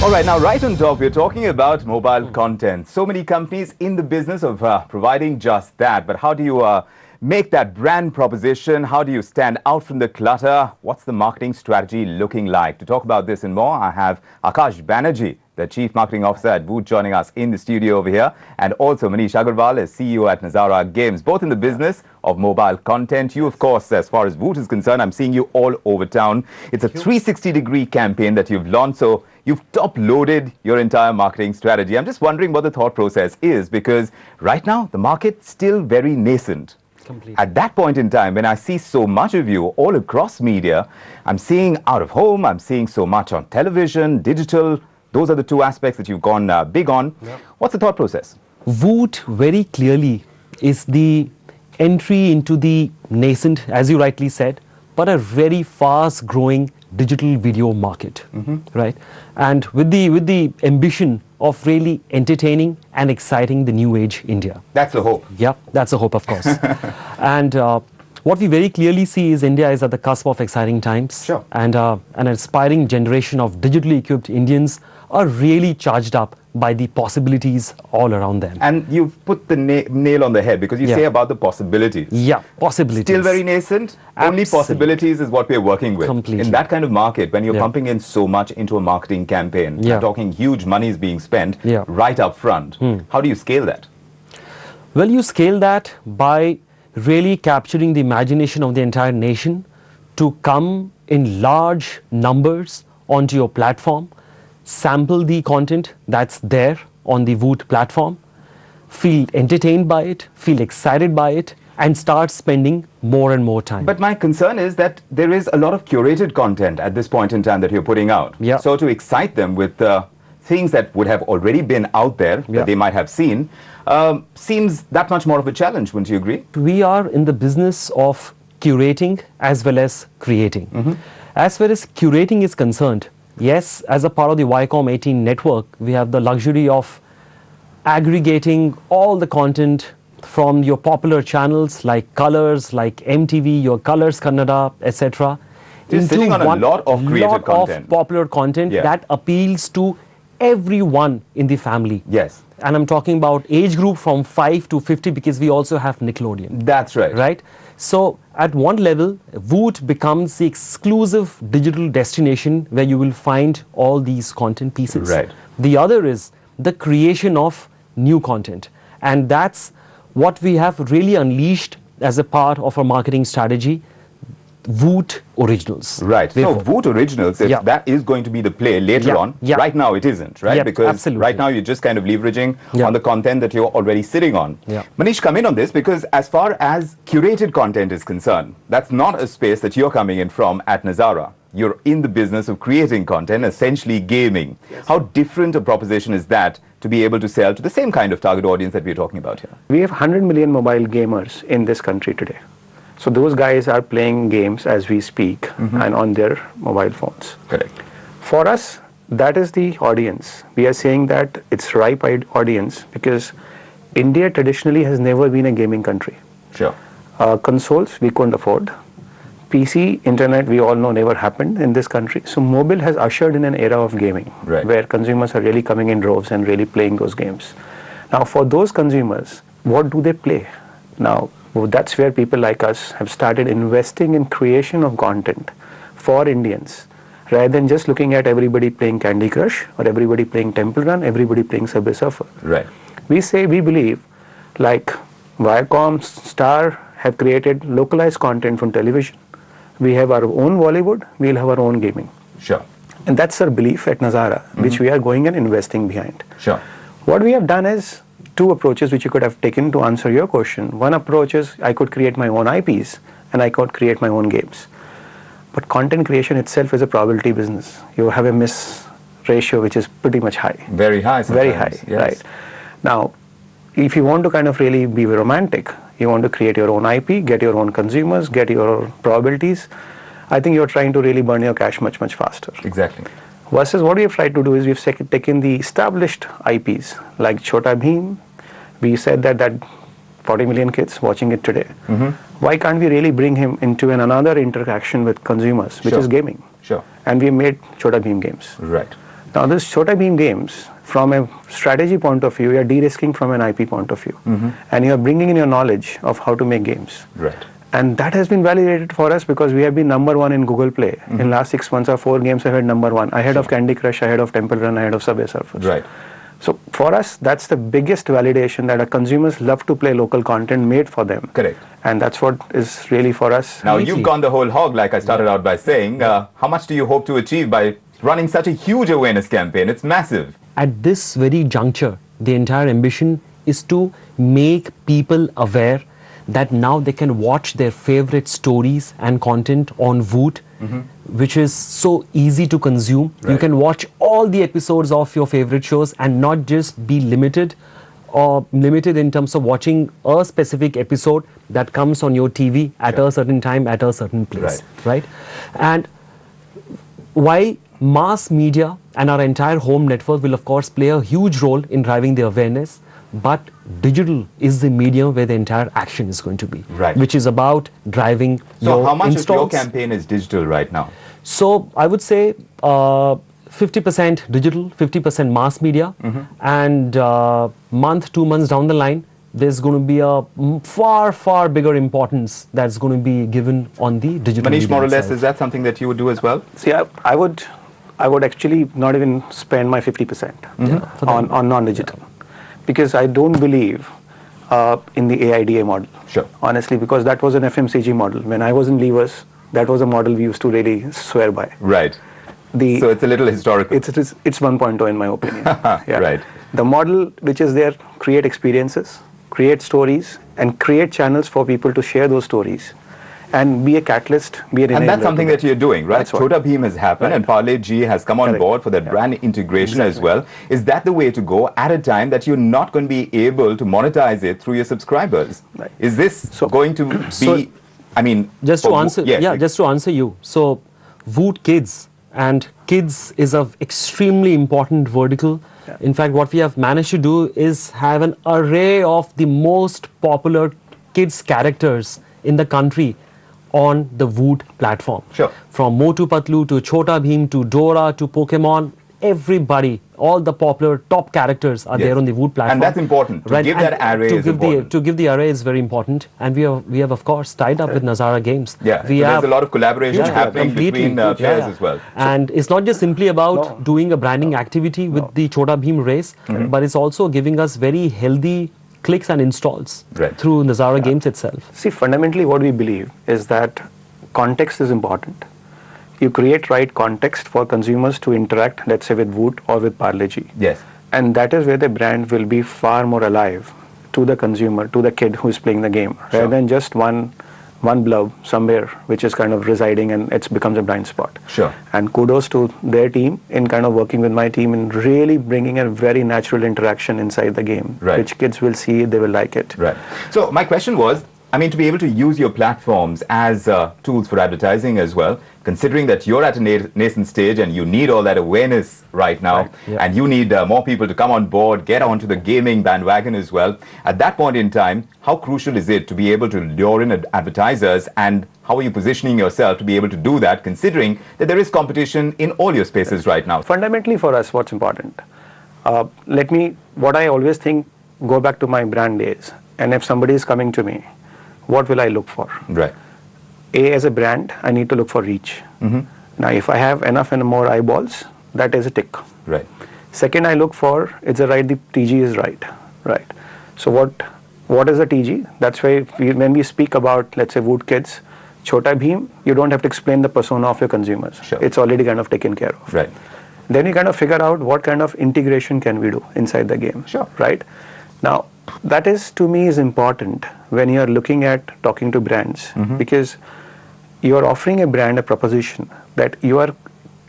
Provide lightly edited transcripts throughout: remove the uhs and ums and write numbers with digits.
All right, now right on top, we're talking about mobile content. So many companies in the business of providing just that. But how do you make that brand proposition? How do you stand out from the clutter? What's the marketing strategy looking like? To talk about this and more, I have Akash Banerjee, the Chief Marketing Officer at Voot, joining us in the studio over here. And also Manish Agarwal is CEO at Nazara Games, both in the business of mobile content. You, of course, as far as Voot is concerned, I'm seeing you all over town. It's a 360-degree campaign that you've launched. So you've top-loaded your entire marketing strategy. I'm just wondering what the thought process is, because right now the market's still very nascent. Completely. At that point in time, when I see so much of you all across media, I'm seeing out of home, I'm seeing so much on television, digital. Those are the two aspects that you've gone big on. Yep. What's the thought process? Voot very clearly is the entry into the nascent, as you rightly said, but a very fast-growing digital video market, right? And with the ambition of really entertaining and exciting the new age India. That's the hope. Yep, that's the hope, of course. And what we very clearly see is India is at the cusp of exciting times. Sure. And an aspiring generation of digitally equipped Indians are really charged up by the possibilities all around them. And you've put the nail on the head, because you say about the possibilities. Yeah, possibilities. Still very nascent. Only possibilities is what we're working with. Completely. In that kind of market, when you're pumping in so much into a marketing campaign, you're talking huge money is being spent right up front. How do you scale that? Well, you scale that by really capturing the imagination of the entire nation to come in large numbers onto your platform, sample the content that's there on the Voot platform, feel entertained by it, feel excited by it, and start spending more and more time. But my concern is that there is a lot of curated content at this point in time that you're putting out. Yeah. So to excite them with things that would have already been out there, that they might have seen, seems that much more of a challenge, wouldn't you agree? We are in the business of curating as well as creating. As far as curating is concerned, yes, as a part of the Viacom 18 network, we have the luxury of aggregating all the content from your popular channels like Colors, like MTV, your Colors Kannada, etc. You're sitting on a lot of creative content. Of popular content that appeals to everyone in the family. Yes. And I'm talking about age group from 5 to 50, because we also have Nickelodeon. That's right. Right? So at one level, Voot becomes the exclusive digital destination where you will find all these content pieces. Right. The other is the creation of new content. And that's what we have really unleashed as a part of our marketing strategy, Voot Originals. Right. So Voot Originals, if that is going to be the play later on, right now it isn't, right? Because right now you're just kind of leveraging on the content that you're already sitting on. Manish, come in on this, because as far as curated content is concerned, that's not a space that you're coming in from at Nazara. You're in the business of creating content, essentially gaming. How different a proposition is that to be able to sell to the same kind of target audience that we're talking about here? We have 100 million mobile gamers in this country today. So those guys are playing games as we speak and on their mobile phones. Correct. For us, that is the audience. We are saying that it's ripe audience because India traditionally has never been a gaming country. Sure. Consoles we couldn't afford. PC, internet, we all know never happened in this country. So mobile has ushered in an era of gaming where consumers are really coming in droves and really playing those games. Now for those consumers, what do they play? Now, that's where people like us have started investing in creation of content for Indians, rather than just looking at everybody playing Candy Crush or everybody playing Temple Run, everybody playing Subway Surfer. Right. We believe, like Viacom, Star have created localized content from television. We have our own Bollywood, we'll have our own gaming. Sure. And that's our belief at Nazara, which we are going and investing behind. Sure. What we have done is two approaches which you could have taken to answer your question. One approach is I could create my own IPs and I could create my own games. But content creation itself is a probability business. You have a miss ratio which is pretty much high. Very high sometimes. Very high, right. Now, if you want to kind of really be romantic, you want to create your own IP, get your own consumers, get your probabilities, I think you're trying to really burn your cash much, much faster. Exactly. Versus what we have tried to do is we've taken the established IPs like Chhota Bheem. We said that 40 million kids watching it today. Why can't we really bring him into another interaction with consumers, which is gaming? Sure. And we made Chhota Bheem games. Right. Now, this Chota Bheem games, from a strategy point of view, you are de-risking from an IP point of view. And you are bringing in your knowledge of how to make games. Right. And that has been validated for us because we have been number one in Google Play. In last 6 months, our 4 games have had number one, ahead of Candy Crush, ahead of Temple Run, ahead of Subway Surfers. Right. So for us, that's the biggest validation that our consumers love to play local content made for them. Correct. And that's what is really for us. Now, you've gone the whole hog, like I started out by saying. How much do you hope to achieve by running such a huge awareness campaign? It's massive. At this very juncture, the entire ambition is to make people aware that now they can watch their favorite stories and content on Voot, which is so easy to consume. Right. You can watch all the episodes of your favorite shows and not just be limited in terms of watching a specific episode that comes on your TV at a certain time, at a certain place. Right? And while mass media and our entire home network will of course play a huge role in driving the awareness, but digital is the medium where the entire action is going to be, which is about driving your So how much installs. of your campaign is digital right now? So I would say 50% digital, 50% mass media, and 2 months down the line, there's going to be a far bigger importance that's going to be given on the digital Manish, media more or less, itself. is that something that you would do as well? See, I would actually not even spend my 50% on non-digital. Because I don't believe in the AIDA model. Sure. Honestly, because that was an FMCG model. When I was in Levers, that was a model we used to really swear by. Right. So it's a little historical. It's 1.0 in my opinion. Right. The model which is there, create experiences, create stories, and create channels for people to share those stories. And be a catalyst, be an enabler. And that's something that you're doing, right? Chota Bheem has happened and Parle G has come on board for that brand integration as well. Is that the way to go at a time that you're not going to be able to monetize it through your subscribers? Right. Is this going to be, just to answer you. So Voot Kids, and kids is an extremely important vertical. In fact, what we have managed to do is have an array of the most popular kids characters in the country on the Voot platform. Sure. From Motu Patlu to Chota Bheem to Dora to Pokemon, everybody, all the popular top characters are there on the Voot platform. And that's important. To give that array is important. To give the array is very important. And we have of course tied up with Nazara Games. Yeah, so there's a lot of collaboration happening between players as well. And it's not just simply about doing a branding activity with the Chota Bheem race, but it's also giving us very healthy clicks and installs through Nazara Games itself. See, fundamentally what we believe is that context is important. You create right context for consumers to interact, let's say with Voot or with Parle G. Yes. And that is where the brand will be far more alive to the consumer, to the kid who is playing the game, rather than just one blob somewhere which is kind of residing and it becomes a blind spot. Sure. And kudos to their team in kind of working with my team and really bringing a very natural interaction inside the game, which kids will see, they will like it. Right. So my question was, to be able to use your platforms as tools for advertising as well, considering that you're at a nascent stage and you need all that awareness right now, and you need more people to come on board, get onto the gaming bandwagon as well. At that point in time, how crucial is it to be able to lure in advertisers, and how are you positioning yourself to be able to do that, considering that there is competition in all your spaces right now? Fundamentally for us, what's important? What I always think, go back to my brand days, and if somebody is coming to me, what will I look for? Right. As a brand, I need to look for reach. Now, if I have enough and more eyeballs, that is a tick. Right. Second, I look for, the TG is right. So what is a TG? That's why when we speak about, let's say, Voot Kids, Chota Bheem, you don't have to explain the persona of your consumers. Sure. It's already kind of taken care of. Right. Then you kind of figure out what kind of integration can we do inside the game. Sure. Right? Now, that is, to me, is important when you're looking at talking to brands, because you're offering a brand a proposition that you are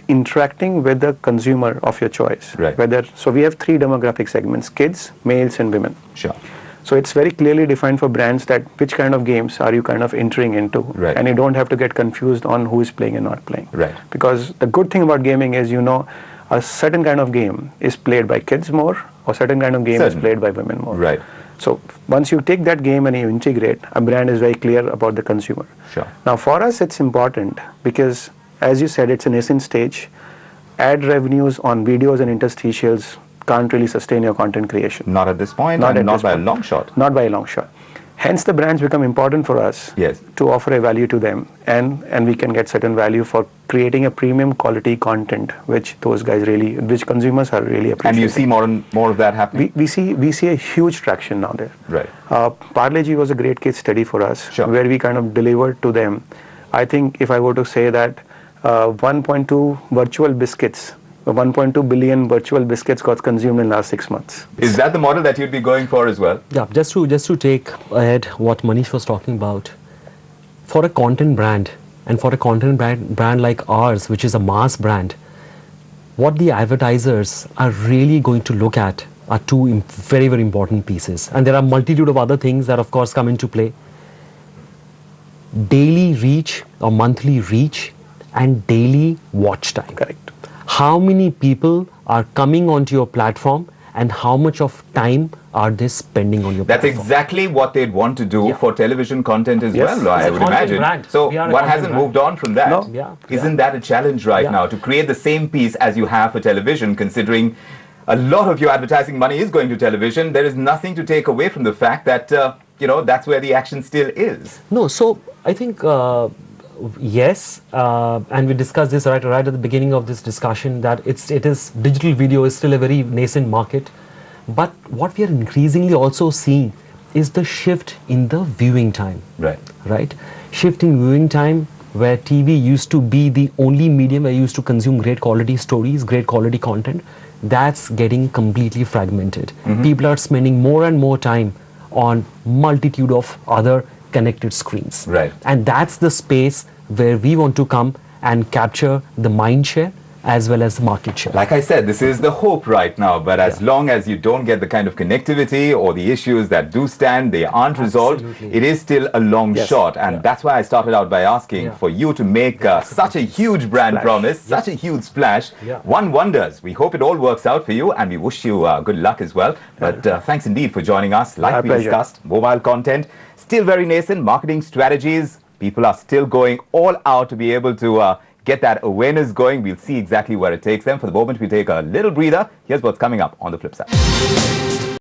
interacting with the consumer of your choice. Right. So we have 3 demographic segments: kids, males, and women. Sure. So it's very clearly defined for brands that which kind of games are you kind of entering into, and you don't have to get confused on who is playing and not playing. Right. Because the good thing about gaming is, a certain kind of game is played by kids more, or certain kind of game is played by women more. Right. So once you take that game and you integrate, a brand is very clear about the consumer. Sure. Now for us, it's important because, as you said, it's a nascent stage. ad revenues on videos and interstitials can't really sustain your content creation. Not at this point, Not and at not this by a point. long shot. Not by a long shot. Hence, the brands become important for us Yes. to offer a value to them, and we can get certain value for creating a premium quality content, which those guys really, which consumers are really appreciating. And you see more of that happening? We see a huge traction now there. Right. Parle-G was a great case study for us, Sure. where we kind of delivered to them. I think if I were to say that 1.2 virtual biscuits, 1.2 billion virtual biscuits got consumed in the last 6 months. Is that the model that you'd be going for as well? Yeah, just to take ahead what Manish was talking about, for a content brand and for a content brand like ours, which is a mass brand, what the advertisers are really going to look at are two very, very important pieces. And there are multitude of other things that of course come into play. Daily reach or monthly reach and daily watch time. Correct. How many people are coming onto your platform and how much of time are they spending on your That's platform? exactly what they'd want to do Yeah. for television content as Yes. well, I It's a would content imagine. brand. So We are a one content hasn't brand. moved on from that. No. Yeah. Isn't that a challenge right Yeah. now to create the same piece as you have for television, considering a lot of your advertising money is going to television? There is nothing to take away from the fact that, that's where the action still is. No, so I think yes, and we discussed this right at the beginning of this discussion that it is digital video is still a very nascent market, but what we are increasingly also seeing is the shift in the viewing time. Right, shift in viewing time where TV used to be the only medium where you used to consume great quality stories, great quality content. That's getting completely fragmented. People are spending more and more time on multitude of other connected screens. Right. And that's the space where we want to come and capture the mind share as well as the market share. Like I said, this is the hope right now, but as long as you don't get the kind of connectivity or the issues that do stand, they aren't resolved, Absolutely. it is still a long Yes. shot. And that's why I started out by asking for you to make such a huge brand Splash. promise, such a huge splash. Yeah. One wonders. We hope it all works out for you, and we wish you good luck as well. But thanks indeed for joining us. Like My we pleasure. discussed, mobile content, still very nascent, marketing strategies, people are still going all out to be able to get that awareness going. We'll see exactly where it takes them. For the moment, we take a little breather. Here's what's coming up on the flip side.